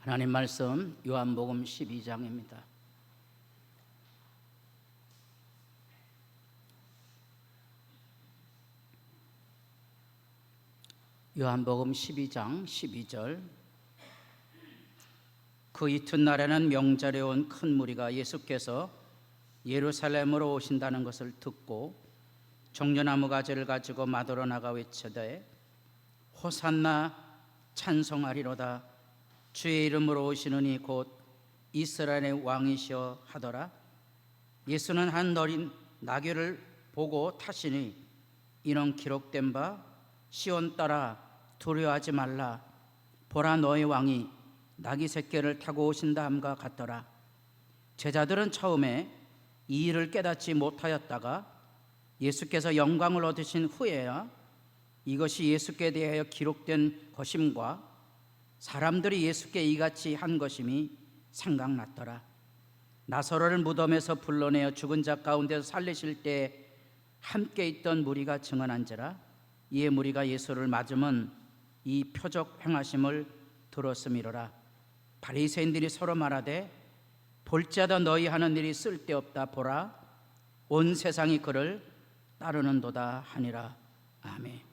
하나님 말씀 요한복음 12장입니다. 요한복음 12장 12절. 그 이튿날에는 명절에 온 큰 무리가 예수께서 예루살렘으로 오신다는 것을 듣고 종려나무 가지를 가지고 마도로 나가 외치되 호산나 찬송하리로다. 주의 이름으로 오시느니 곧 이스라엘의 왕이시여 하더라. 예수는 한 어린 나귀를 보고 타시니 이는 기록된 바 시온 딸아 두려워하지 말라. 보라 너의 왕이 나귀 새끼를 타고 오신다 함과 같더라. 제자들은 처음에 이 일을 깨닫지 못하였다가 예수께서 영광을 얻으신 후에야 이것이 예수께 대하여 기록된 것임과 사람들이 예수께 이같이 한 것임이 생각났더라. 나사로를 무덤에서 불러내어 죽은 자 가운데서 살리실 때 함께 있던 무리가 증언한지라. 이에 무리가 예수를 맞으면 이 표적 행하심을 들었음이로라. 바리새인들이 서로 말하되 볼지어다 너희 하는 일이 쓸데없다. 보라 온 세상이 그를 따르는도다 하니라. 아멘.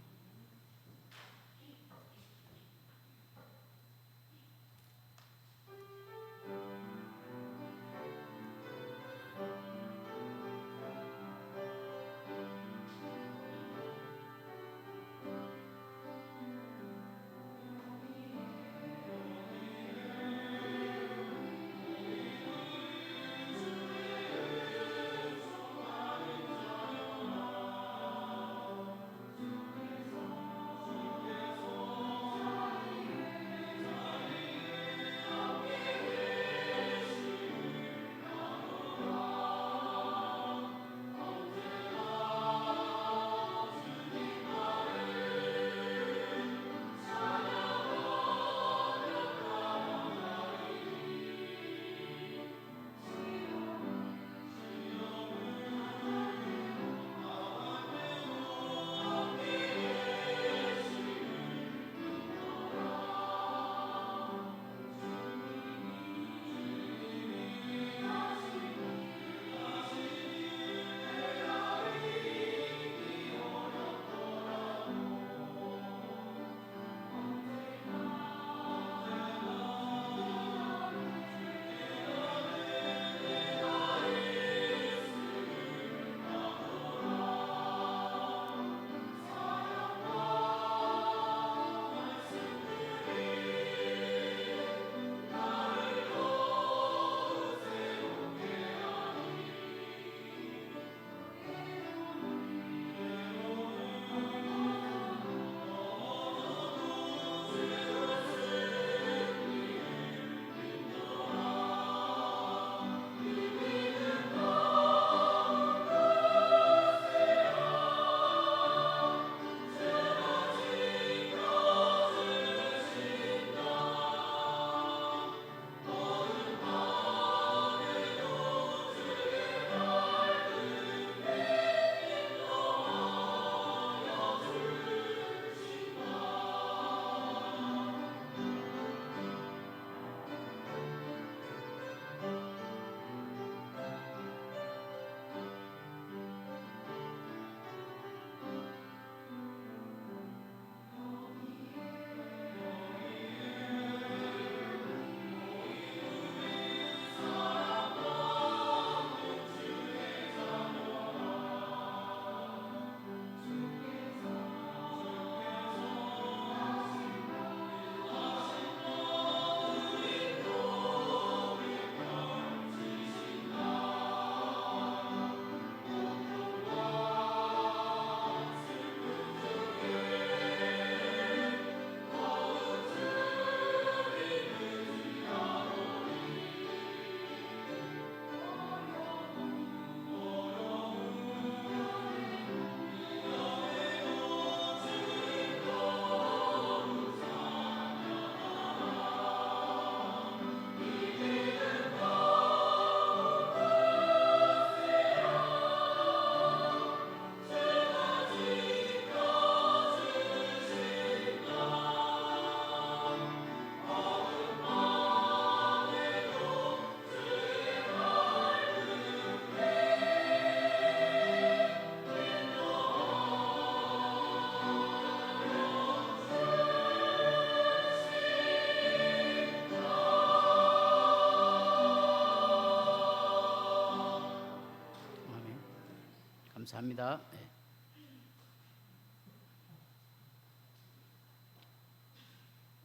감사합니다.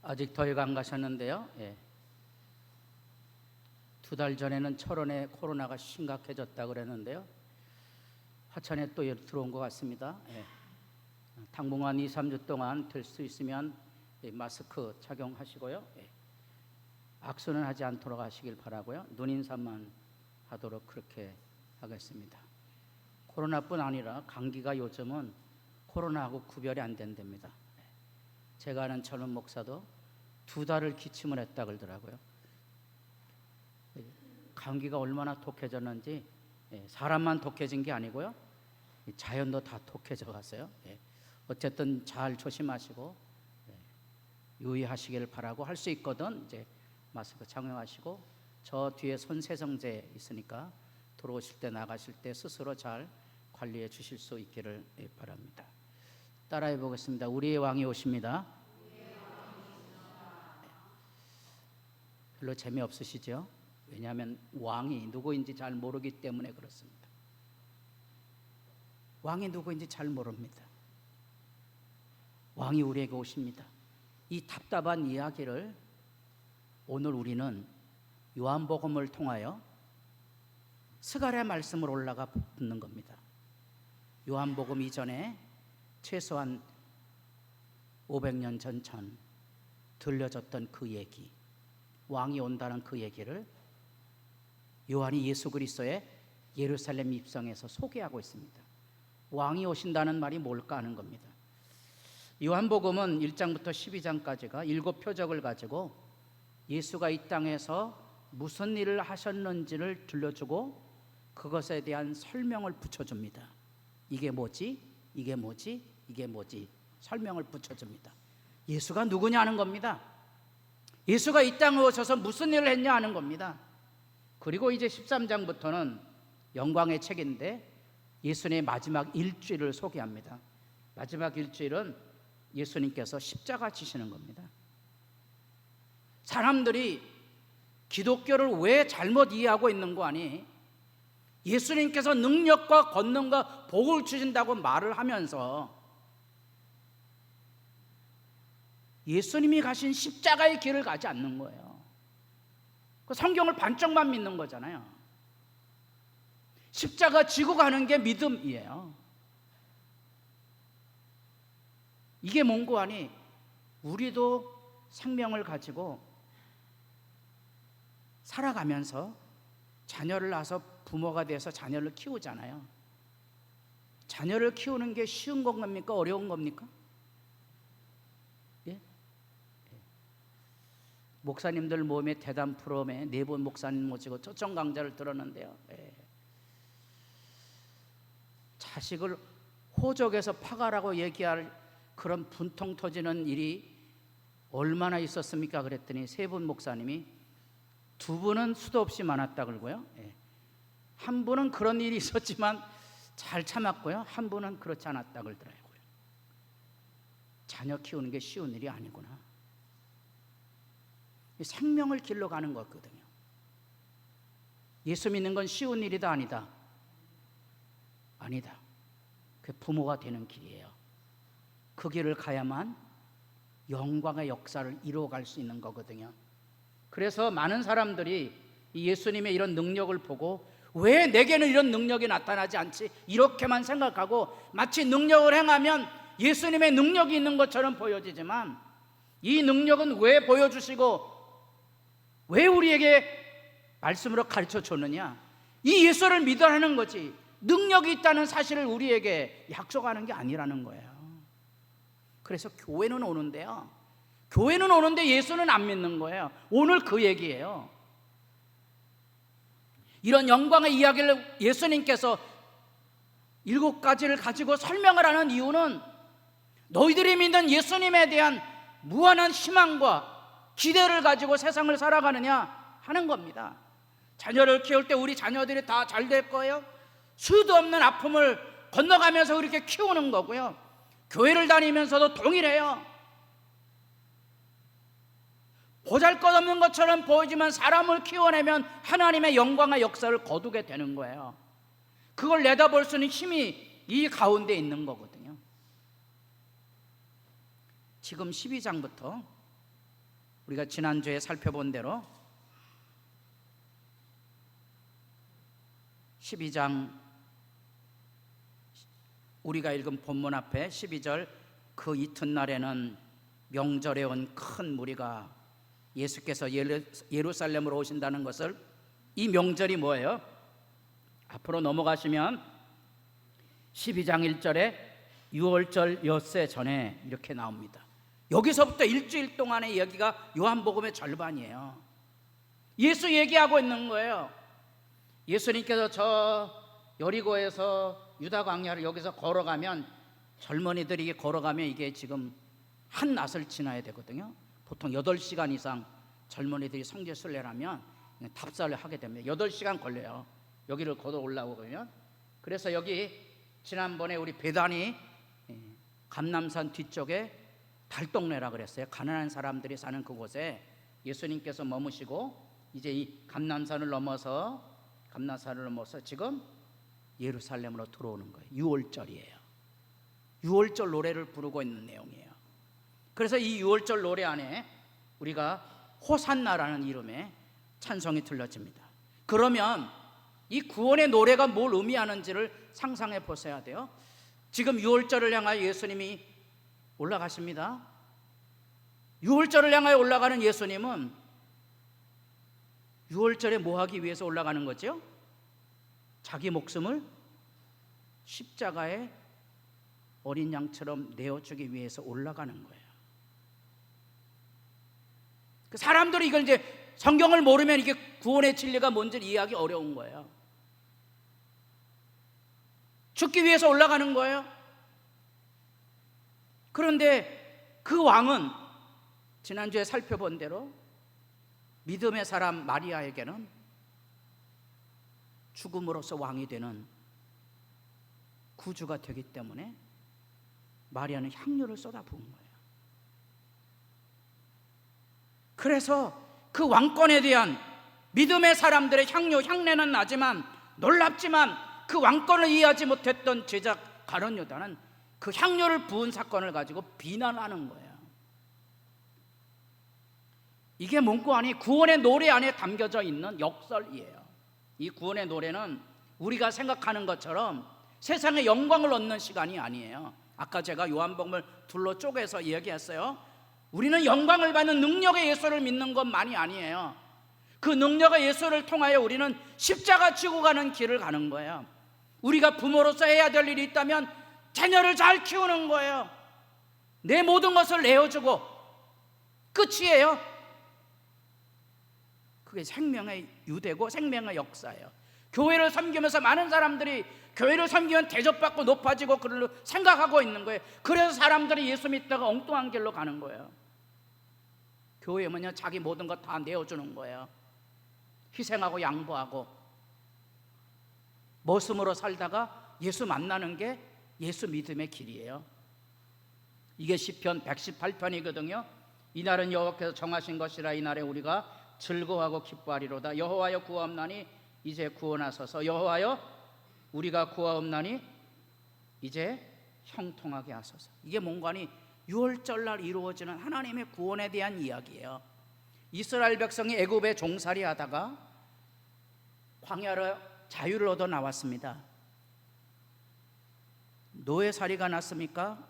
아직 더위가 안 가셨는데요. 2달 전에는 철원에 코로나가 심각해졌다 그랬는데요. 화천에 또 들어온 것 같습니다. 당분간 2, 3주 동안 될 수 있으면 마스크 착용하시고요. 악수는 하지 않도록 하시길 바라고요. 눈인사만 하도록 그렇게 하겠습니다. 코로나뿐 아니라 감기가 요즘은 코로나하고 구별이 안 된답니다. 제가 아는 젊은 목사도 2달을 기침을 했다 그러더라고요. 감기가 얼마나 독해졌는지, 사람만 독해진 게 아니고요, 자연도 다 독해져 갔어요. 어쨌든 잘 조심하시고 유의하시길 바라고, 할 수 있거든 이제 마스크 착용하시고, 저 뒤에 손세정제 있으니까 들어오실 때 나가실 때 스스로 잘 관리해 주실 수 있기를 바랍니다. 따라해 보겠습니다. 우리의 왕이 오십니다. 별로 재미없으시죠? 왜냐하면 왕이 누구인지 잘 모르기 때문에 그렇습니다. 왕이 누구인지 잘 모릅니다. 왕이 우리에게 오십니다. 이 답답한 이야기를 오늘 우리는 요한복음을 통하여 스가랴 말씀을 올라가 붙는 겁니다. 요한복음 이전에 최소한 500년 전 들려졌던 그 얘기, 왕이 온다는 그 얘기를 요한이 예수 그리스도의 예루살렘 입성에서 소개하고 있습니다. 왕이 오신다는 말이 뭘까 하는 겁니다. 요한복음은 1장부터 12장까지가 7 표적을 가지고 예수가 이 땅에서 무슨 일을 하셨는지를 들려주고 그것에 대한 설명을 붙여줍니다. 이게 뭐지? 이게 뭐지? 이게 뭐지? 설명을 붙여줍니다. 예수가 누구냐 하는 겁니다. 예수가 이 땅에 오셔서 무슨 일을 했냐 하는 겁니다. 그리고 이제 13장부터는 영광의 책인데 예수님의 마지막 일주일을 소개합니다. 마지막 일주일은 예수님께서 십자가 지시는 겁니다. 사람들이 기독교를 왜 잘못 이해하고 있는 거 아니? 예수님께서 능력과 권능과 복을 주신다고 말을 하면서 예수님이 가신 십자가의 길을 가지 않는 거예요. 그 성경을 반쪽만 믿는 거잖아요. 십자가 지고 가는 게 믿음이에요. 이게 뭔고 하니 우리도 생명을 가지고 살아가면서 자녀를 낳아서 부모가 돼서 자녀를 키우잖아요. 자녀를 키우는 게 쉬운 겁니까? 어려운 겁니까? 예? 목사님들 모임의 대담 프로그램에 4분 목사님 모시고 초청 강좌를 들었는데요. 자식을 호적에서 파가라고 얘기할 그런 분통 터지는 일이 얼마나 있었습니까? 그랬더니 3분 목사님이 2분은 수도 없이 많았다 그러고요. 한 분은 그런 일이 있었지만 잘 참았고요. 한 분은 그렇지 않았다 그러더라고요. 자녀 키우는 게 쉬운 일이 아니구나. 생명을 길러가는 거거든요. 예수 믿는 건 쉬운 일이다 아니다? 아니다. 그 부모가 되는 길이에요. 그 길을 가야만 영광의 역사를 이루어갈 수 있는 거거든요. 그래서 많은 사람들이 예수님의 이런 능력을 보고 왜 내게는 이런 능력이 나타나지 않지? 이렇게만 생각하고 마치 능력을 행하면 예수님의 능력이 있는 것처럼 보여지지만 이 능력은 왜 보여주시고 왜 우리에게 말씀으로 가르쳐 줬느냐? 이 예수를 믿으라는 거지 능력이 있다는 사실을 우리에게 약속하는 게 아니라는 거예요. 그래서 교회는 오는데요, 교회는 오는데 예수는 안 믿는 거예요. 오늘 그 얘기예요. 이런 영광의 이야기를 예수님께서 7가지를 가지고 설명을 하는 이유는 너희들이 믿는 예수님에 대한 무한한 희망과 기대를 가지고 세상을 살아가느냐 하는 겁니다. 자녀를 키울 때 우리 자녀들이 다 잘 될 거예요? 수도 없는 아픔을 건너가면서 그렇게 키우는 거고요. 교회를 다니면서도 동일해요. 보잘것없는 것처럼 보이지만 사람을 키워내면 하나님의 영광의 역사를 거두게 되는 거예요. 그걸 내다볼 수는 힘이 이 가운데 있는 거거든요. 지금 12장부터 우리가 지난주에 살펴본 대로 12장 우리가 읽은 본문 앞에 12절 그 이튿날에는 명절에 온 큰 무리가 예수께서 예루살렘으로 오신다는 것을, 이 명절이 뭐예요? 앞으로 넘어가시면 12장 1절에 유월절 엿새 전에 이렇게 나옵니다. 여기서부터 일주일 동안의 이야기가 요한복음의 절반이에요. 예수 얘기하고 있는 거예요. 예수님께서 저 여리고에서 유다 광야를 여기서 걸어가면, 젊은이들이 걸어가면 이게 지금 한낮을 지나야 되거든요. 보통 8시간 이상 젊은이들이 성지 순례라면 답사를 하게 됩니다. 8시간 걸려요. 여기를 걸어 올라오면. 그래서 여기 지난번에 우리 배단이 감람산 뒤쪽에 달동네라 그랬어요. 가난한 사람들이 사는 그곳에 예수님께서 머무시고 이제 이 감람산을 넘어서 지금 예루살렘으로 들어오는 거예요. 유월절이에요. 유월절 노래를 부르고 있는 내용이에요. 그래서 이 유월절 노래 안에 우리가 호산나라는 이름의 찬송이 들려집니다. 그러면 이 구원의 노래가 뭘 의미하는지를 상상해 보셔야 돼요. 지금 유월절을 향하여 예수님이 올라가십니다. 유월절을 향하여 올라가는 예수님은 유월절에 뭐 하기 위해서 올라가는 거죠? 자기 목숨을 십자가에 어린 양처럼 내어주기 위해서 올라가는 거예요. 그 사람들이 이걸 이제 성경을 모르면 이게 구원의 진리가 뭔지 이해하기 어려운 거예요. 죽기 위해서 올라가는 거예요. 그런데 그 왕은 지난주에 살펴본 대로 믿음의 사람 마리아에게는 죽음으로써 왕이 되는 구주가 되기 때문에 마리아는 향료를 쏟아부은 거예요. 그래서 그 왕권에 대한 믿음의 사람들의 향내는 나지만, 놀랍지만 그 왕권을 이해하지 못했던 제자 가룟 유다는 그 향료를 부은 사건을 가지고 비난하는 거예요. 이게 문구 아니 구원의 노래 안에 담겨져 있는 역설이에요. 이 구원의 노래는 우리가 생각하는 것처럼 세상의 영광을 얻는 시간이 아니에요. 아까 제가 요한복음을 둘로 쪼개서 이야기했어요. 우리는 영광을 받는 능력의 예수를 믿는 것만이 아니에요. 그 능력의 예수를 통하여 우리는 십자가 지고 가는 길을 가는 거예요. 우리가 부모로서 해야 될 일이 있다면 자녀를 잘 키우는 거예요. 내 모든 것을 내어주고 끝이에요. 그게 생명의 유대고 생명의 역사예요. 교회를 섬기면서 많은 사람들이 교회를 섬기면 대접받고 높아지고 그걸 생각하고 있는 거예요. 그래서 사람들이 예수 믿다가 엉뚱한 길로 가는 거예요. 교회면요 자기 모든 것 다 내어주는 거예요. 희생하고 양보하고 머슴으로 살다가 예수 만나는 게 예수 믿음의 길이에요. 이게 시편 118편이거든요. 이날은 여호와께서 정하신 것이라 이날에 우리가 즐거워하고 기뻐하리로다. 여호와여 구하옵나니 이제 구원하소서. 여호와여 우리가 구하옵나니 이제 형통하게 하소서. 이게 뭔가니 유월절날 이루어지는 하나님의 구원에 대한 이야기예요. 이스라엘 백성이 애굽에 종살이 하다가 광야로 자유를 얻어 나왔습니다. 노예살이가 났습니까?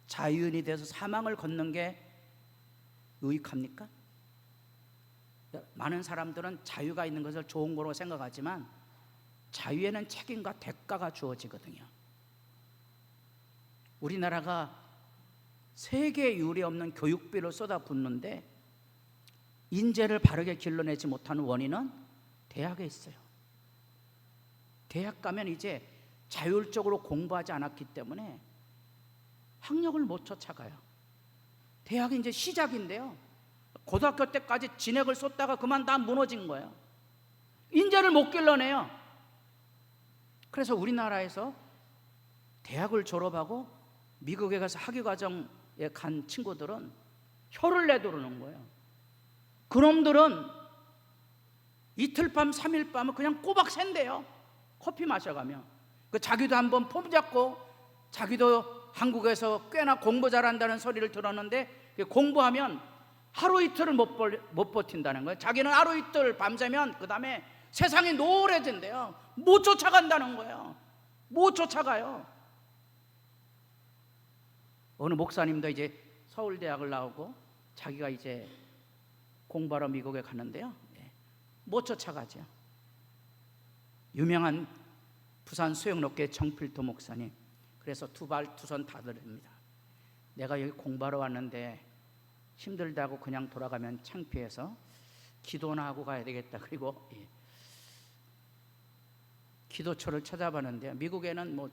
자유인이 돼서 사망을 걷는 게 유익합니까? 많은 사람들은 자유가 있는 것을 좋은 거로 생각하지만 자유에는 책임과 대가가 주어지거든요. 우리나라가 세계 유례 없는 교육비를 쏟아붓는데 인재를 바르게 길러내지 못하는 원인은 대학에 있어요. 대학 가면 이제 자율적으로 공부하지 않았기 때문에 학력을 못 쫓아가요. 대학이 이제 시작인데요. 고등학교 때까지 진액을 쏟다가 그만 다 무너진 거예요. 인재를 못 길러내요. 그래서 우리나라에서 대학을 졸업하고 미국에 가서 학위과정에 간 친구들은 혀를 내두르는 거예요. 그놈들은 이틀 밤 3일 밤을 그냥 꼬박 샌대요. 커피 마셔가며 자기도 한번 폼 잡고 자기도 한국에서 꽤나 공부 잘한다는 소리를 들었는데 공부하면 하루 이틀을 못 버틴다는 거예요. 자기는 하루 이틀 밤새면 그 다음에 세상이 노래진대요. 못 쫓아간다는 거예요. 못 쫓아가요. 어느 목사님도 이제 서울대학을 나오고 자기가 이제 공부하러 미국에 가는데요, 못 쫓아가죠. 유명한 부산 수영로교회 정필도 목사님, 그래서 두 발 두 손 다 들립니다. 내가 여기 공부하러 왔는데 힘들다고 그냥 돌아가면 창피해서 기도나 하고 가야 되겠다. 그리고 기도처를 찾아봤는데 미국에는 뭐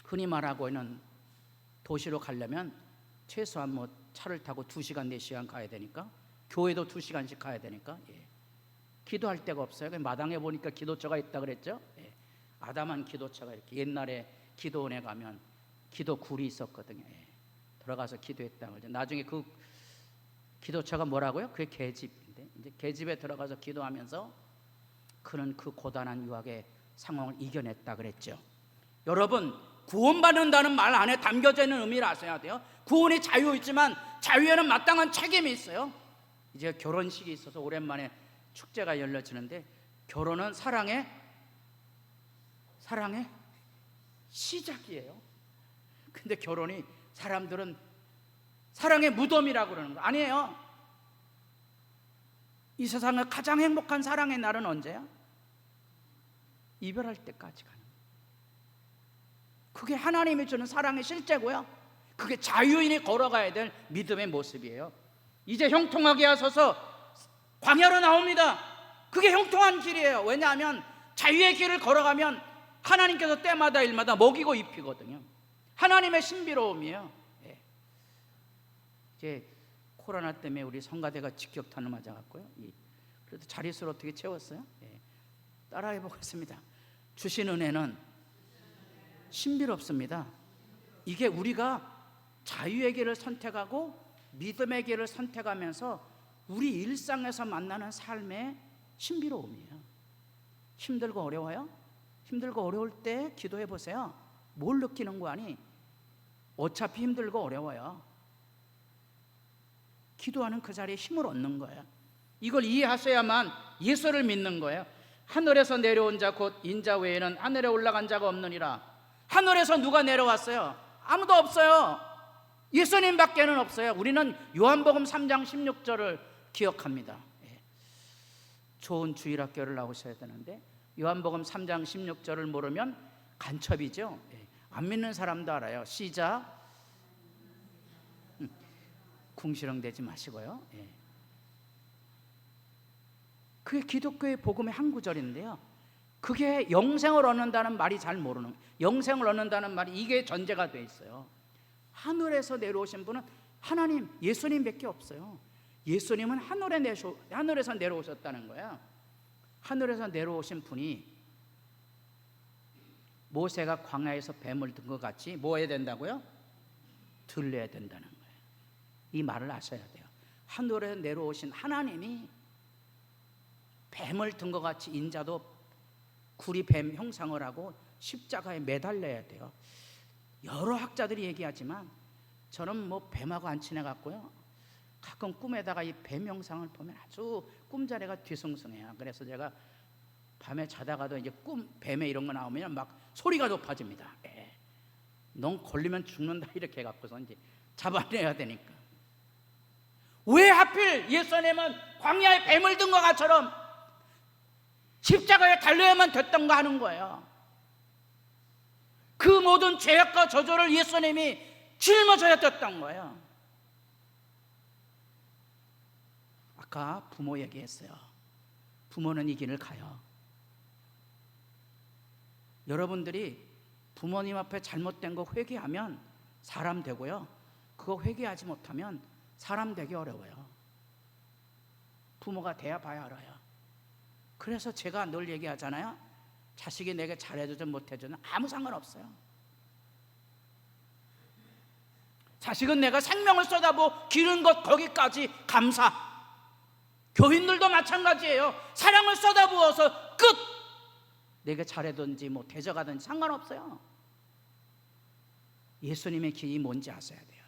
흔히 말하고 있는 도시로 가려면 최소한 뭐 차를 타고 2시간 4시간 가야 되니까, 교회도 2시간씩 가야 되니까 기도할 데가 없어요. 마당에 보니까 기도처가 있다 그랬죠. 아담한 기도처가 이렇게 옛날에 기도원에 가면 기도굴이 있었거든요. 들어가서 기도했다고 그러죠. 나중에 그 기도처가 뭐라고요? 그게 계집인데, 이제 계집에 들어가서 기도하면서 그는 그 고단한 유학의 상황을 이겨냈다 그랬죠. 여러분, 구원받는다는 말 안에 담겨져 있는 의미를 아셔야 돼요. 구원이 자유있지만 자유에는 마땅한 책임이 있어요. 이제 결혼식이 있어서 오랜만에 축제가 열려지는데, 결혼은 사랑의 시작이에요. 근데 결혼이 사람들은 사랑의 무덤이라고 그러는 거 아니에요. 이 세상의 가장 행복한 사랑의 날은 언제야? 이별할 때까지 가는 거예요. 그게 하나님이 주는 사랑의 실제고요. 그게 자유인이 걸어가야 될 믿음의 모습이에요. 이제 형통하게 하소서 광야로 나옵니다. 그게 형통한 길이에요. 왜냐하면 자유의 길을 걸어가면 하나님께서 때마다 일마다 먹이고 입히거든요. 하나님의 신비로움이에요. 이제 코로나 때문에 우리 성가대가 직격탄을 맞아갖고요. 그래도 자릿수를 어떻게 채웠어요? 따라해 보겠습니다. 주신 은혜는 신비롭습니다. 이게 우리가 자유의 길을 선택하고 믿음의 길을 선택하면서 우리 일상에서 만나는 삶의 신비로움이에요. 힘들고 어려워요? 힘들고 어려울 때 기도해 보세요. 뭘 느끼는 거 아니? 어차피 힘들고 어려워요. 기도하는 그 자리에 힘을 얻는 거예요. 이걸 이해하셔야만 예수를 믿는 거예요. 하늘에서 내려온 자 곧 인자 외에는 하늘에 올라간 자가 없느니라. 하늘에서 누가 내려왔어요? 아무도 없어요. 예수님밖에는 없어요. 우리는 요한복음 3장 16절을 기억합니다. 좋은 주일학교를 나오셔야 되는데 요한복음 3장 16절을 모르면 간첩이죠. 안 믿는 사람도 알아요. 시작. 궁시렁대지 마시고요. 그게 기독교의 복음의 한 구절인데요, 그게 영생을 얻는다는 말이 잘 모르는, 영생을 얻는다는 말이 이게 전제가 돼 있어요. 하늘에서 내려오신 분은 하나님, 예수님밖에 없어요. 예수님은 하늘에서 내려오셨다는 거예요. 하늘에서 내려오신 분이 모세가 광야에서 뱀을 든 것 같이 뭐 해야 된다고요? 들려야 된다는 거예요. 이 말을 아셔야 돼요. 하늘에서 내려오신 하나님이 뱀을 든 것 같이 인자도 구리 뱀 형상을 하고 십자가에 매달려야 돼요. 여러 학자들이 얘기하지만 저는 뭐 뱀하고 안 친해갖고요, 가끔 꿈에다가 이 뱀 형상을 보면 아주 꿈자리가 뒤숭숭해요. 그래서 제가 밤에 자다가도 이제 뱀에 이런 거 나오면 막 소리가 높아집니다. 넌 걸리면 죽는다 이렇게 해갖고서 이제 잡아내야 되니까. 왜 하필 예수님은 광야에 뱀을 든 것처럼 십자가에 달려야만 됐던가 하는 거예요. 그 모든 죄악과 저주를 예수님이 짊어져야 됐던 거예요. 아까 부모 얘기했어요. 부모는 이 길을 가요. 여러분들이 부모님 앞에 잘못된 거 회개하면 사람 되고요, 그거 회개하지 못하면 사람 되기 어려워요. 부모가 돼야 봐야 알아요. 그래서 제가 늘 얘기하잖아요. 자식이 내게 잘해주든 못해주든 아무 상관없어요. 자식은 내가 생명을 쏟아부어 기른 것 거기까지 감사. 교인들도 마찬가지예요. 사랑을 쏟아부어서 끝. 내가 잘하든지 뭐 대적하든지 상관없어요. 예수님의 길이 뭔지 아셔야 돼요.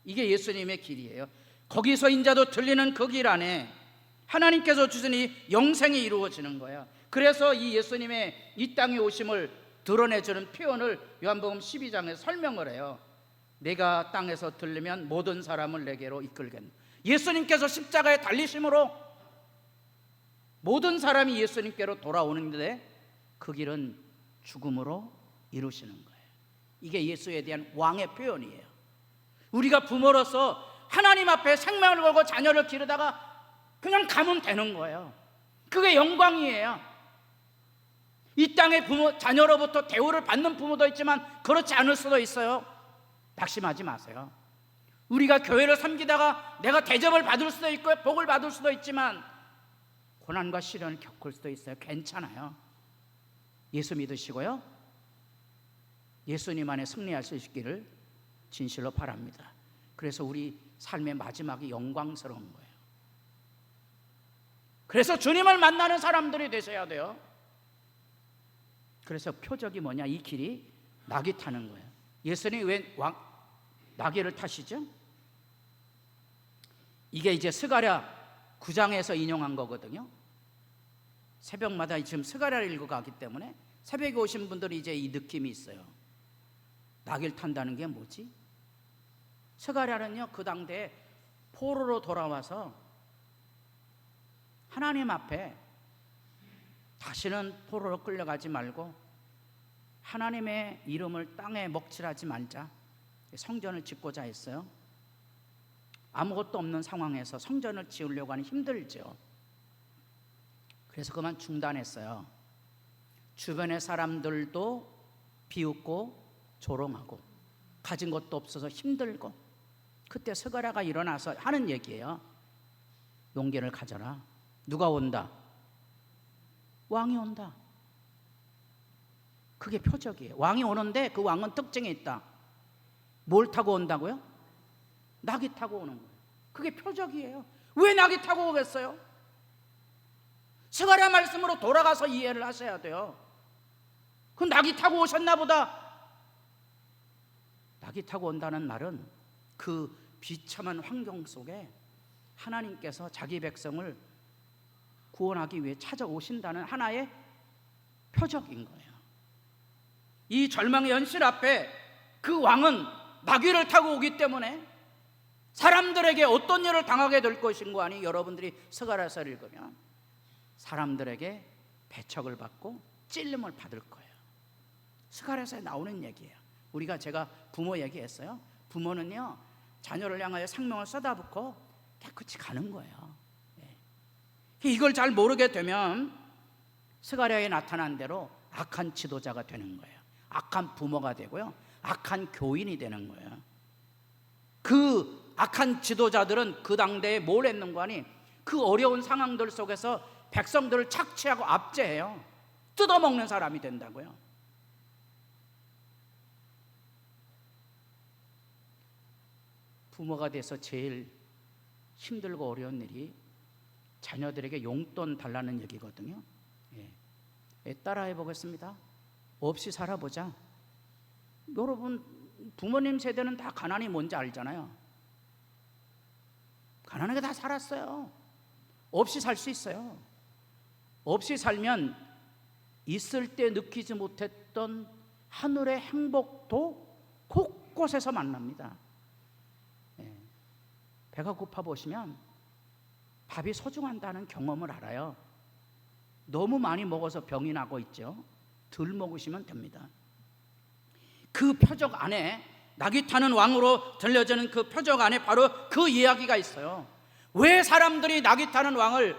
이게 예수님의 길이에요. 거기서 인자도 들리는 그 길 안에 하나님께서 주시니 영생이 이루어지는 거예요. 그래서 이 예수님의 이 땅에 오심을 드러내주는 표현을 요한복음 12장에 설명을 해요. 내가 땅에서 들리면 모든 사람을 내게로 이끌겠노라. 예수님께서 십자가에 달리심으로 모든 사람이 예수님께로 돌아오는데 그 길은 죽음으로 이루시는 거예요. 이게 예수에 대한 왕의 표현이에요. 우리가 부모로서 하나님 앞에 생명을 걸고 자녀를 기르다가 그냥 가면 되는 거예요. 그게 영광이에요. 이 땅의 부모, 자녀로부터 대우를 받는 부모도 있지만 그렇지 않을 수도 있어요. 낙심하지 마세요. 우리가 교회를 섬기다가 내가 대접을 받을 수도 있고 복을 받을 수도 있지만 고난과 시련을 겪을 수도 있어요. 괜찮아요. 예수 믿으시고요, 예수님 안에 승리할 수 있기를 진실로 바랍니다. 그래서 우리 삶의 마지막이 영광스러운 거예요. 그래서 주님을 만나는 사람들이 되셔야 돼요. 그래서 표적이 뭐냐? 이 길이 나귀 타는 거예요. 예수님이 왜 나귀를 타시죠? 이게 이제 스가랴 9장에서 인용한 거거든요. 새벽마다 지금 스가랴를 읽어가기 때문에 새벽에 오신 분들이 이제 이 느낌이 있어요. 나귀를 탄다는 게 뭐지? 스가랴는요, 그 당대에 포로로 돌아와서 하나님 앞에 다시는 포로로 끌려가지 말고 하나님의 이름을 땅에 먹칠하지 말자, 성전을 짓고자 했어요. 아무것도 없는 상황에서 성전을 지으려고 하니 힘들죠. 그래서 그만 중단했어요. 주변의 사람들도 비웃고 조롱하고 가진 것도 없어서 힘들고, 그때 스가랴가 일어나서 하는 얘기예요. 용기를 가져라. 누가 온다? 왕이 온다. 그게 표적이에요. 왕이 오는데 그 왕은 특징이 있다. 뭘 타고 온다고요? 나귀 타고 오는 거예요. 그게 표적이에요. 왜 나귀 타고 오겠어요? 스가랴 말씀으로 돌아가서 이해를 하셔야 돼요. 그 나귀 타고 오셨나 보다. 나귀 타고 온다는 말은 그 비참한 환경 속에 하나님께서 자기 백성을 구원하기 위해 찾아오신다는 하나의 표적인 거예요. 이 절망의 현실 앞에 그 왕은 나귀를 타고 오기 때문에 사람들에게 어떤 일을 당하게 될 것인가 하니, 여러분들이 스가랴서를 읽으면 사람들에게 배척을 받고 찔림을 받을 거예요. 스가랴서에 나오는 얘기예요. 제가 부모 얘기했어요. 부모는요, 자녀를 향하여 생명을 쏟아붓고 깨끗이 가는 거예요. 이걸 잘 모르게 되면 스가랴에 나타난 대로 악한 지도자가 되는 거예요. 악한 부모가 되고요, 악한 교인이 되는 거예요. 그 악한 지도자들은 그 당대에 뭘 했는가 하니, 그 어려운 상황들 속에서 백성들을 착취하고 압제해요. 뜯어먹는 사람이 된다고요. 부모가 돼서 제일 힘들고 어려운 일이 자녀들에게 용돈 달라는 얘기거든요. 따라해 보겠습니다. 없이 살아보자. 여러분, 부모님 세대는 다 가난이 뭔지 알잖아요. 가난하게 다 살았어요. 없이 살 수 있어요. 없이 살면 있을 때 느끼지 못했던 하늘의 행복도 곳곳에서 만납니다. 배가 고파 보시면 밥이 소중한다는 경험을 알아요. 너무 많이 먹어서 병이 나고 있죠. 덜 먹으시면 됩니다. 그 표적 안에, 나귀 타는 왕으로 들려지는 그 표적 안에 바로 그 이야기가 있어요. 왜 사람들이 나귀 타는 왕을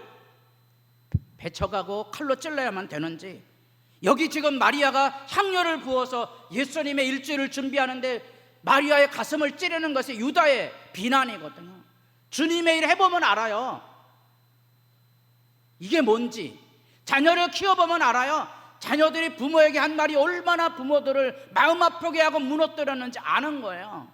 배척하고 칼로 찔러야만 되는지. 여기 지금 마리아가 향료를 부어서 예수님의 일주일을 준비하는데 마리아의 가슴을 찌르는 것이 유다의 비난이거든요. 주님의 일 해보면 알아요. 이게 뭔지. 자녀를 키워보면 알아요. 자녀들이 부모에게 한 말이 얼마나 부모들을 마음 아프게 하고 무너뜨렸는지 아는 거예요.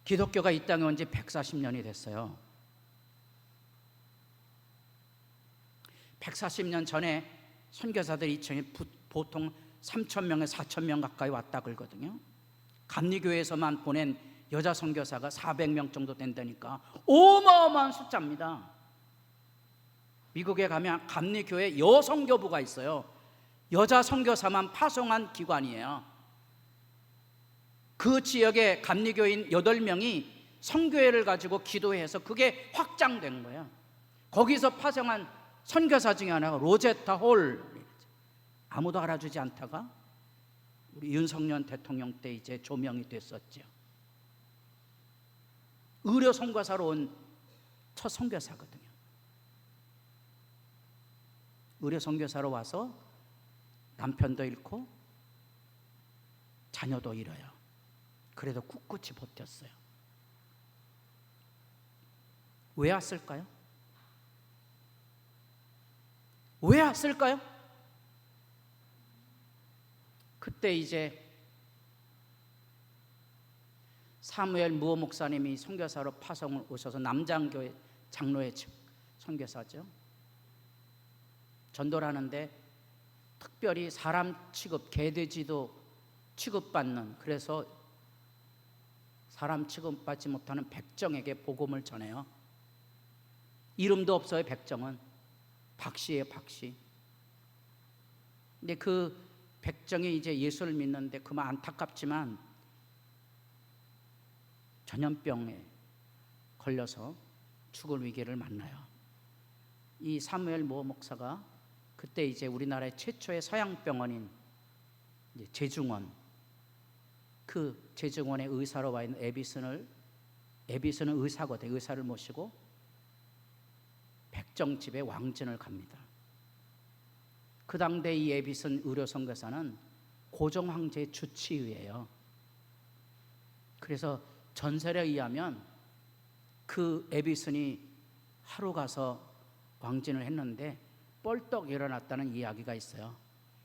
기독교가 이 땅에 온 지 140년이 됐어요. 140년 전에 선교사들이 이천에 보통 3,000명에 4,000명 가까이 왔다 그러거든요. 감리교회에서만 보낸 여자 선교사가 400명 정도 된다니까 어마어마한 숫자입니다. 미국에 가면 감리교회 여성교부가 있어요. 여자 선교사만 파송한 기관이에요. 그 지역에 감리교인 8명이 선교회를 가지고 기도해서 그게 확장된 거예요. 거기서 파송한 선교사 중에 하나가 로제타 홀. 아무도 알아주지 않다가 우리 윤석열 대통령 때 이제 조명이 됐었죠. 의료 선교사로 온 첫 선교사거든요. 의료 선교사로 와서 남편도 잃고 자녀도 잃어요. 그래도 꿋꿋이 버텼어요. 왜 왔을까요? 왜 왔을까요? 그때 이제 사무엘 무호 목사님이 선교사로 파송을 오셔서 남장교회 장로회 선교사죠. 전도를 하는데 특별히 사람 취급, 개돼지도 취급받는, 그래서 사람 취급받지 못하는 백정에게 복음을 전해요. 이름도 없어요. 백정은 박씨예요. 박씨. 근데 그 백정이 이제 예수를 믿는데 그만 안타깝지만 전염병에 걸려서 죽을 위기를 만나요. 이 사무엘 모 목사가 그때 이제 우리나라의 최초의 서양병원인 이제 제중원, 그 제중원의 의사로 와 있는 에비슨은 의사거든요. 의사를 모시고 백정 집에 왕진을 갑니다. 그 당대 이 에비슨 의료 선교사는 고종 황제의 주치의예요. 그래서 전설에 의하면 그 에비슨이 하루 가서 왕진을 했는데 뻘떡 일어났다는 이야기가 있어요.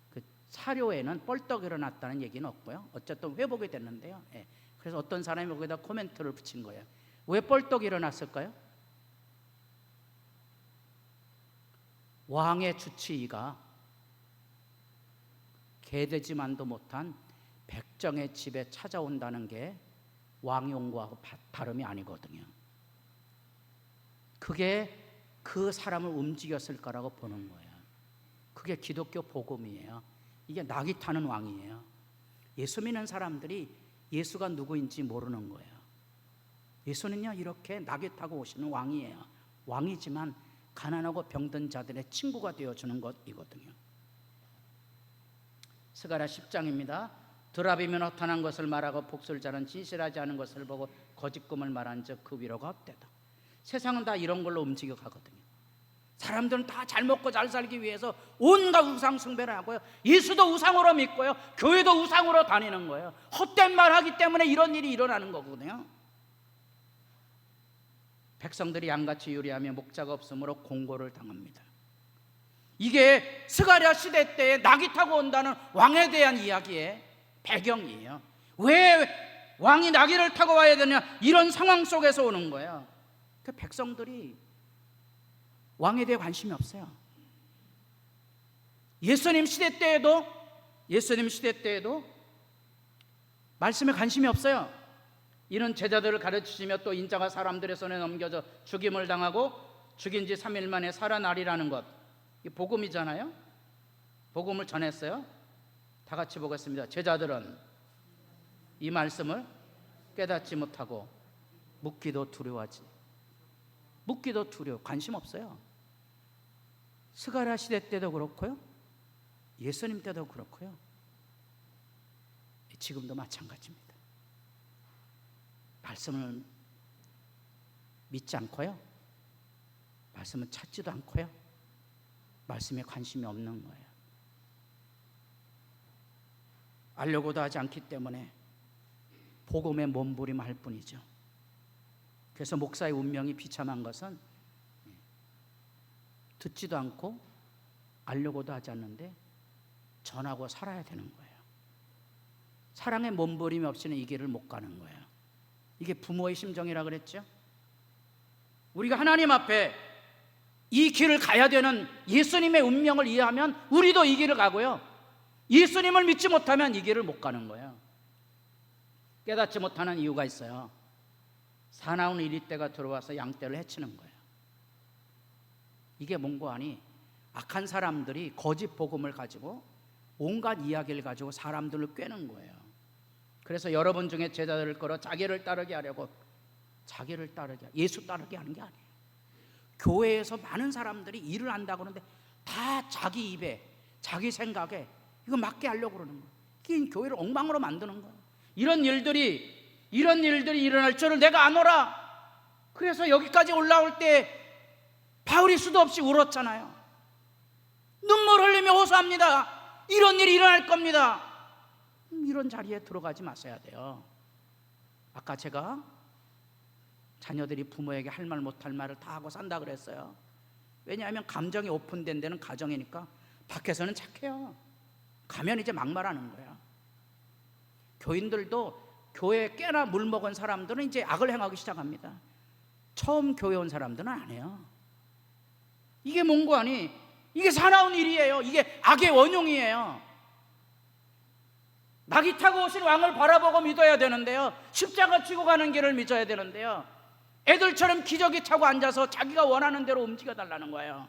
그 사료에는 뻘떡 일어났다는 얘기는 없고요. 어쨌든 회복이 됐는데요. 예. 그래서 어떤 사람이 거기다 코멘트를 붙인 거예요. 왜 뻘떡 일어났을까요? 왕의 주치의가 개되지만도 못한 백정의 집에 찾아온다는 게 왕용구하고 다름이 아니거든요. 그게 그 사람을 움직였을 거라고 보는 거예요. 그게 기독교 복음이에요. 이게 낙이 타는 왕이에요. 예수 믿는 사람들이 예수가 누구인지 모르는 거예요. 예수는요 이렇게 낙이 타고 오시는 왕이에요. 왕이지만 가난하고 병든 자들의 친구가 되어주는 것이거든요. 스가랴 10장입니다. 드랍이면 허탄한 것을 말하고 복술자는 진실하지 않은 것을 보고 거짓꿈을 말한 즉 그 위로가 없대다. 세상은 다 이런 걸로 움직여 가거든요. 사람들은 다 잘 먹고 잘 살기 위해서 온갖 우상 숭배를 하고요. 예수도 우상으로 믿고요. 교회도 우상으로 다니는 거예요. 헛된 말 하기 때문에 이런 일이 일어나는 거거든요. 백성들이 양같이 요리하며 목자가 없으므로 공고를 당합니다. 이게 스가랴 시대 때에 낙이 타고 온다는 왕에 대한 이야기의 배경이에요. 왜 왕이 나귀를 타고 와야 되냐, 이런 상황 속에서 오는 거예요. 그 백성들이 왕에 대해 관심이 없어요. 예수님 시대 때에도 말씀에 관심이 없어요. 이는 제자들을 가르치시며 또 인자가 사람들의 손에 넘겨져 죽임을 당하고 죽인 지 3일 만에 살아나리라는 것, 이 복음이잖아요. 복음을 전했어요. 다 같이 보겠습니다. 제자들은 이 말씀을 깨닫지 못하고 묻기도 두려워, 관심 없어요. 스가랴 시대 때도 그렇고요, 예수님 때도 그렇고요, 지금도 마찬가지입니다. 말씀을 믿지 않고요, 말씀을 찾지도 않고요, 말씀에 관심이 없는 거예요. 알려고도 하지 않기 때문에 복음에 몸부림할 뿐이죠. 그래서 목사의 운명이 비참한 것은 듣지도 않고 알려고도 하지 않는데 전하고 살아야 되는 거예요. 사랑의 몸부림 없이는 이 길을 못 가는 거예요. 이게 부모의 심정이라 그랬죠. 우리가 하나님 앞에 이 길을 가야 되는 예수님의 운명을 이해하면 우리도 이 길을 가고요, 예수님을 믿지 못하면 이 길을 못 가는 거예요. 깨닫지 못하는 이유가 있어요. 사나운 이리떼가 들어와서 양떼를 해치는 거예요. 이게 뭔고 하니 악한 사람들이 거짓 복음을 가지고 온갖 이야기를 가지고 사람들을 꿰는 거예요. 그래서 여러분 중에 제자들을 끌어 자기를 따르게 하려고, 자기를 따르게, 예수 따르게 하는 게 아니에요. 교회에서 많은 사람들이 일을 한다고 하는데 다 자기 입에, 자기 생각에 이거 맞게 하려고 그러는 거예요. 그게 교회를 엉망으로 만드는 거예요. 이런 일들이 일어날 줄을 내가 아노라. 그래서 여기까지 올라올 때 바울이 수도 없이 울었잖아요. 눈물 흘리며 호소합니다. 이런 일이 일어날 겁니다. 이런 자리에 들어가지 마셔야 돼요. 아까 제가 자녀들이 부모에게 할 말 못할 말을 다 하고 산다 그랬어요. 왜냐하면 감정이 오픈된 데는 가정이니까 밖에서는 착해요. 가면 이제 막말하는 거야. 교인들도 교회에 꽤나 물먹은 사람들은 이제 악을 행하기 시작합니다. 처음 교회 온 사람들은 안 해요. 이게 뭔고 하니 이게 사나운 일이에요. 이게 악의 원흉이에요. 낙이 타고 오신 왕을 바라보고 믿어야 되는데요, 십자가 지고 가는 길을 믿어야 되는데요, 애들처럼 기저귀 차고 앉아서 자기가 원하는 대로 움직여 달라는 거예요.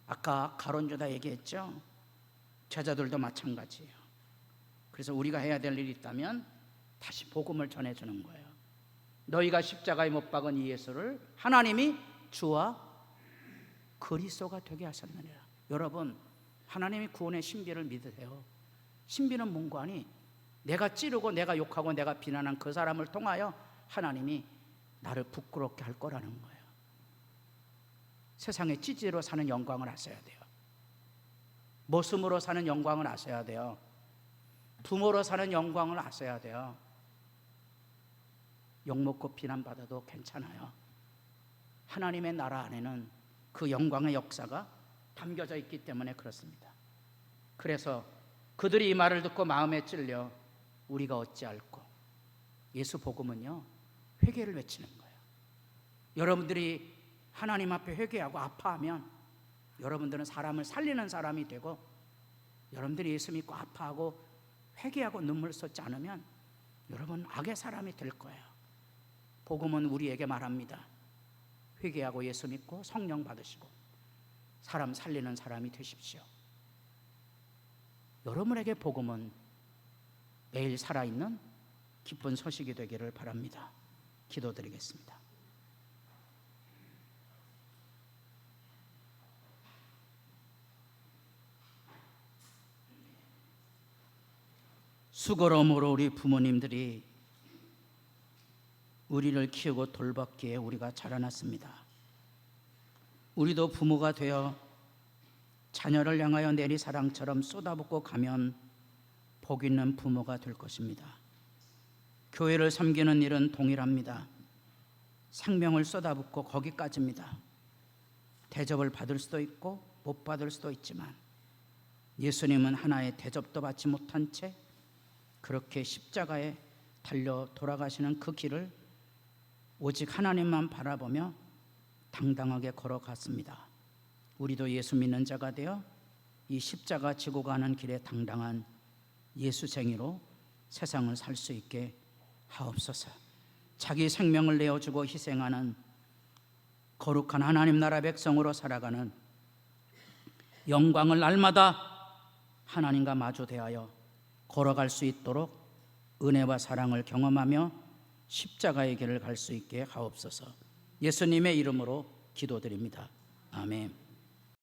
아까 가론유다 얘기했죠. 제자들도 마찬가지예요. 그래서 우리가 해야 될 일이 있다면 다시 복음을 전해주는 거예요. 너희가 십자가에 못 박은 이 예수를 하나님이 주와 그리스도가 되게 하셨느니라. 여러분, 하나님이 구원의 신비를 믿으세요. 신비는 뭔고 하니 내가 찌르고 내가 욕하고 내가 비난한 그 사람을 통하여 하나님이 나를 부끄럽게 할 거라는 거예요. 세상에 찌질로 사는 영광을 아셔야 돼요. 모습으로 사는 영광을 아셔야 돼요. 부모로 사는 영광을 아셔야 돼요. 욕먹고 비난받아도 괜찮아요. 하나님의 나라 안에는 그 영광의 역사가 담겨져 있기 때문에 그렇습니다. 그래서 그들이 이 말을 듣고 마음에 찔려 우리가 어찌할꼬. 예수 복음은요, 회개를 외치는 거예요. 여러분들이 하나님 앞에 회개하고 아파하면 여러분들은 사람을 살리는 사람이 되고, 여러분들이 예수 믿고 아파하고 회개하고 눈물 쏟지 않으면 여러분 악의 사람이 될 거예요. 복음은 우리에게 말합니다. 회개하고 예수 믿고 성령 받으시고 사람 살리는 사람이 되십시오. 여러분에게 복음은 매일 살아있는 기쁜 소식이 되기를 바랍니다. 기도드리겠습니다. 수고로움으로 우리 부모님들이 우리를 키우고 돌봤기에 우리가 자라났습니다. 우리도 부모가 되어 자녀를 향하여 내리사랑처럼 쏟아붓고 가면 복 있는 부모가 될 것입니다. 교회를 섬기는 일은 동일합니다. 생명을 쏟아붓고 거기까지입니다. 대접을 받을 수도 있고 못 받을 수도 있지만 예수님은 하나의 대접도 받지 못한 채 그렇게 십자가에 달려 돌아가시는 그 길을 오직 하나님만 바라보며 당당하게 걸어갔습니다. 우리도 예수 믿는 자가 되어 이 십자가 지고 가는 길에 당당한 예수쟁이로 세상을 살 수 있게 하옵소서. 자기 생명을 내어주고 희생하는 거룩한 하나님 나라 백성으로 살아가는 영광을 날마다 하나님과 마주 대하여 걸어갈 수 있도록 은혜와 사랑을 경험하며 십자가의 길을 갈 수 있게 하옵소서. 예수님의 이름으로 기도드립니다. 아멘.